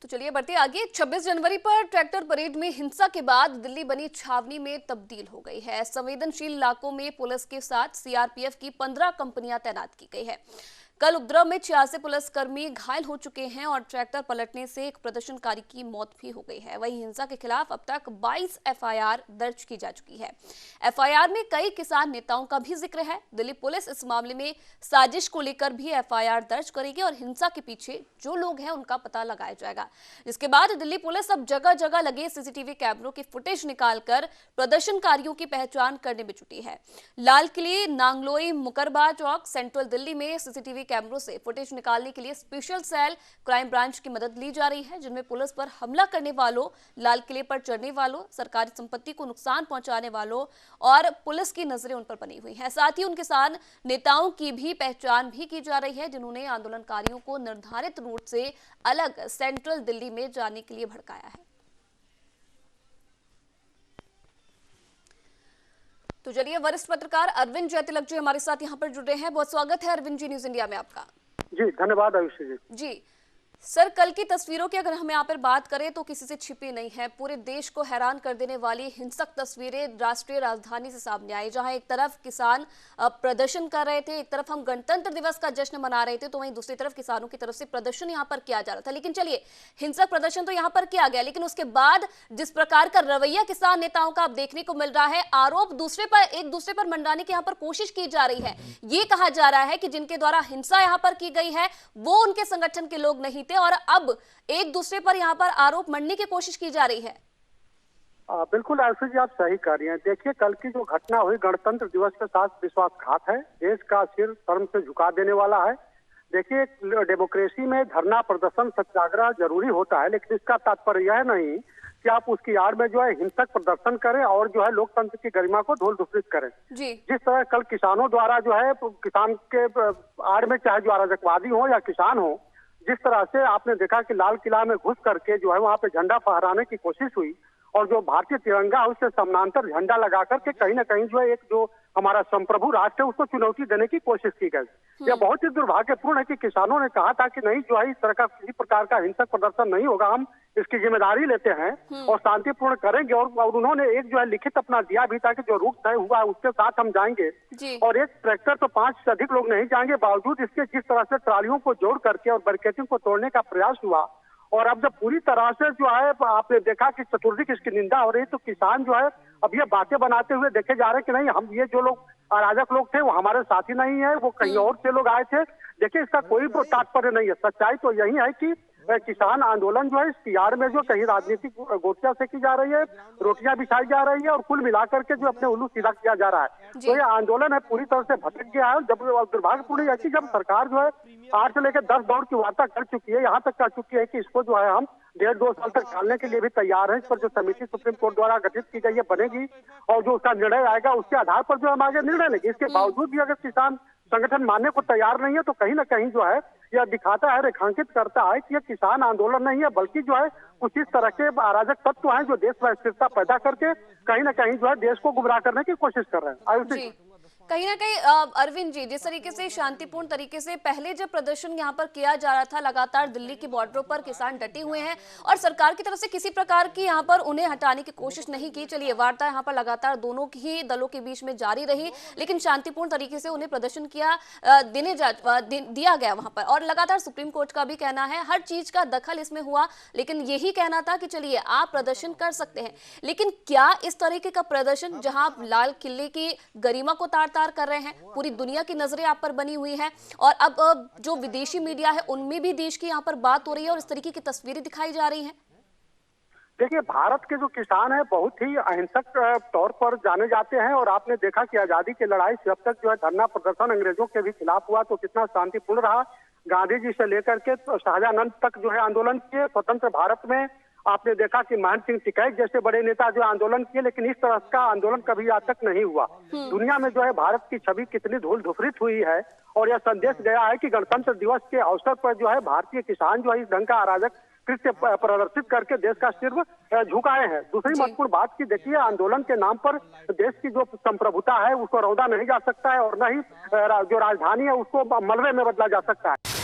तो चलिए बढ़ते आगे। 26 जनवरी पर ट्रैक्टर परेड में हिंसा के बाद दिल्ली बनी छावनी में तब्दील हो गई है। संवेदनशील इलाकों में पुलिस के साथ सीआरपीएफ की 15 कंपनियां तैनात की गई है। कल उपद्रव में 86 पुलिसकर्मी घायल हो चुके हैं और ट्रैक्टर पलटने से एक प्रदर्शनकारी की मौत भी हो गई है। वहीं हिंसा के खिलाफ अब तक 22 एफआईआर दर्ज की जा चुकी है। एफआईआर में कई किसान नेताओं का भी जिक्र है। दिल्ली पुलिस इस मामले में साजिश को लेकर भी एफआईआर दर्ज करेगी और हिंसा के पीछे जो लोग हैं उनका पता लगाया जाएगा। इसके बाद दिल्ली पुलिस अब जगह जगह लगे सीसीटीवी कैमरों की फुटेज निकालकर प्रदर्शनकारियों की पहचान करने में जुटी है। लाल किले, नांगलोई, मुकरबा चौक, सेंट्रल दिल्ली में सीसीटीवी कैमरों से फुटेज निकालने के लिए स्पेशल सेल क्राइम ब्रांच की मदद ली जा रही है, जिनमें पुलिस पर हमला करने वालों, लाल किले पर चढ़ने वालों, सरकारी संपत्ति को नुकसान पहुंचाने वालों और पुलिस की नजरें उन पर बनी हुई हैं। साथ ही उन किसान नेताओं की भी पहचान भी की जा रही है, जिन्होंने आंदोलनकारियों को निर्धारित रूट से अलग सेंट्रल दिल्ली में जाने के लिए भड़काया है। तो चलिए, वरिष्ठ पत्रकार अरविंद जयतिलक जी हमारे साथ यहाँ पर जुड़े हैं। बहुत स्वागत है अरविंद जी न्यूज इंडिया में आपका। जी धन्यवाद आयुषी जी। जी सर, कल की तस्वीरों की अगर हम यहाँ पर बात करें तो किसी से छिपी नहीं है। पूरे देश को हैरान कर देने वाली हिंसक तस्वीरें राष्ट्रीय राजधानी से सामने आई, जहां एक तरफ किसान प्रदर्शन कर रहे थे, एक तरफ हम गणतंत्र दिवस का जश्न मना रहे थे, तो वहीं दूसरी तरफ किसानों की तरफ से प्रदर्शन यहाँ पर किया जा रहा था। लेकिन चलिए, हिंसक प्रदर्शन तो यहाँ पर किया गया, लेकिन उसके बाद जिस प्रकार का रवैया किसान नेताओं का अब देखने को मिल रहा है, आरोप एक दूसरे पर मंडाने की यहाँ पर कोशिश की जा रही है। ये कहा जा रहा है कि जिनके द्वारा हिंसा यहाँ पर की गई है वो उनके संगठन के लोग नहीं और अब एक दूसरे पर यहां पर आरोप मढ़ने की कोशिश की जा रही है। बिल्कुल आयुषी जी, आप सही कह रही हैं। देखिए, कल की जो घटना हुई गणतंत्र दिवस के साथ विश्वासघात है, देश का सिर शर्म से झुका देने वाला है। देखिए, डेमोक्रेसी में धरना, प्रदर्शन, सत्याग्रह जरूरी होता है, लेकिन इसका तात्पर्य यह नहीं कि आप उसकी आड़ में जो है हिंसक प्रदर्शन करें और जो है लोकतंत्र की गरिमा को धूल दूषित करें। जिस तरह कल किसानों द्वारा जो है किसान के आड़ में चाहे जो अराजकवादी हो या किसान हो, जिस तरह से आपने देखा कि लाल किला में घुस करके जो है वहां पे झंडा फहराने की कोशिश हुई और जो भारतीय तिरंगा उससे समानांतर झंडा लगा करके कहीं ना कहीं जो है एक जो हमारा संप्रभु राष्ट्र है उसको चुनौती देने की कोशिश की गई। यह बहुत ही दुर्भाग्यपूर्ण है कि किसानों ने कहा था कि नहीं जो है इस तरह का किसी प्रकार का हिंसक प्रदर्शन नहीं होगा, हम इसकी जिम्मेदारी लेते हैं और शांतिपूर्ण करेंगे। और उन्होंने एक जो है लिखित अपना दिया भी था कि जो रूट तय हुआ उसके साथ हम जाएंगे। और एक ट्रैक्टर तो 5 से अधिक लोग नहीं जाएंगे, बावजूद इसके जिस तरह से ट्रालियों को जोड़ करके और बैरिकेडिंग को तोड़ने का प्रयास हुआ और अब जब पूरी तरह से जो है आपने देखा कि चतुर्दिक इसकी निंदा हो रही, तो किसान जो है अब ये बातें बनाते हुए देखे जा रहे हैं कि नहीं, हम ये जो लोग अराजक लोग थे वो हमारे साथी नहीं है, वो कहीं और से लोग आए थे। देखिए, इसका कोई तात्पर्य नहीं है। सच्चाई तो यही है कि किसान आंदोलन जो है इस तिहाड़ में जो कहीं राजनीतिक गोटियां सेकी जा रही है, रोटियां बिछाई जा रही है और कुल मिलाकर के जो अपने उल्लू सीधा किया जा रहा है। तो ये आंदोलन है पूरी तरह से भटक गया है। जब दुर्भाग्यपूर्ण है कि जब सरकार जो है 8 से लेकर 10 दौर की वार्ता कर चुकी है, यहाँ तक कर चुकी है कि इसको जो है हम 1.5-2 साल तक टालने के लिए भी तैयार है। इस पर जो समिति सुप्रीम कोर्ट द्वारा गठित की गई है बनेगी और जो उसका निर्णय आएगा उसके आधार पर जो हम आगे निर्णय लेंगे। इसके बावजूद भी अगर किसान संगठन मानने को तैयार नहीं है तो कहीं ना कहीं जो है यह दिखाता है, रेखांकित करता है कि यह किसान आंदोलन नहीं है, बल्कि जो है कुछ इस तरह के अराजक तत्व हैं जो देश में अस्थिरता पैदा करके कहीं ना कहीं जो है देश को गुमराह करने की कोशिश कर रहे हैं। आयुषी, कहीं ना कहीं अरविंद जी, जिस तरीके से शांतिपूर्ण तरीके से पहले जब प्रदर्शन यहाँ पर किया जा रहा था, लगातार दिल्ली की बॉर्डरों पर किसान डटे हुए हैं और सरकार की तरफ से किसी प्रकार की यहाँ पर उन्हें हटाने की कोशिश नहीं की। चलिए, वार्ता यहाँ पर लगातार दोनों ही दलों के बीच में जारी रही, लेकिन शांतिपूर्ण तरीके से उन्हें प्रदर्शन दिया गया वहां पर। और लगातार सुप्रीम कोर्ट का भी कहना है, हर चीज का दखल इसमें हुआ, लेकिन यही कहना था कि चलिए आप प्रदर्शन कर सकते हैं। लेकिन क्या इस तरीके का प्रदर्शन जहां आप लाल किले की गरिमा को तार कर रहे हैं, पूरी दुनिया की नजरें आप पर बनी हुई हैं और अब जो विदेशी मीडिया है उनमें भी देश की यहाँ पर बात हो रही है और इस तरीके की तस्वीरें दिखाई जा रही हैं? देखिए, भारत के जो किसान हैं बहुत ही अहिंसक तौर पर जाने जाते हैं और आपने देखा कि आजादी की लड़ाई से अब तक जो है धरना प्रदर्शन अंग्रेजों के भी खिलाफ हुआ तो कितना शांतिपूर्ण रहा। गांधी जी से लेकर के शाहजहां तक जो है आंदोलन किए। स्वतंत्र भारत में आपने देखा कि महंत सिंह टिकैत जैसे बड़े नेता जो आंदोलन किए, लेकिन इस तरह का आंदोलन कभी आज तक नहीं हुआ। दुनिया में जो है भारत की छवि कितनी धूल धुफरित हुई है और यह संदेश गया है कि गणतंत्र दिवस के अवसर पर जो है भारतीय किसान जो है इस ढंग का अराजक कृत्य प्रदर्शित करके देश का सिर झुकाए हैं। दूसरी महत्वपूर्ण बात की देखिए, आंदोलन के नाम पर देश की जो संप्रभुता है उसको रौंदा नहीं जा सकता है और न ही जो राजधानी है उसको मलबे में बदला जा सकता है।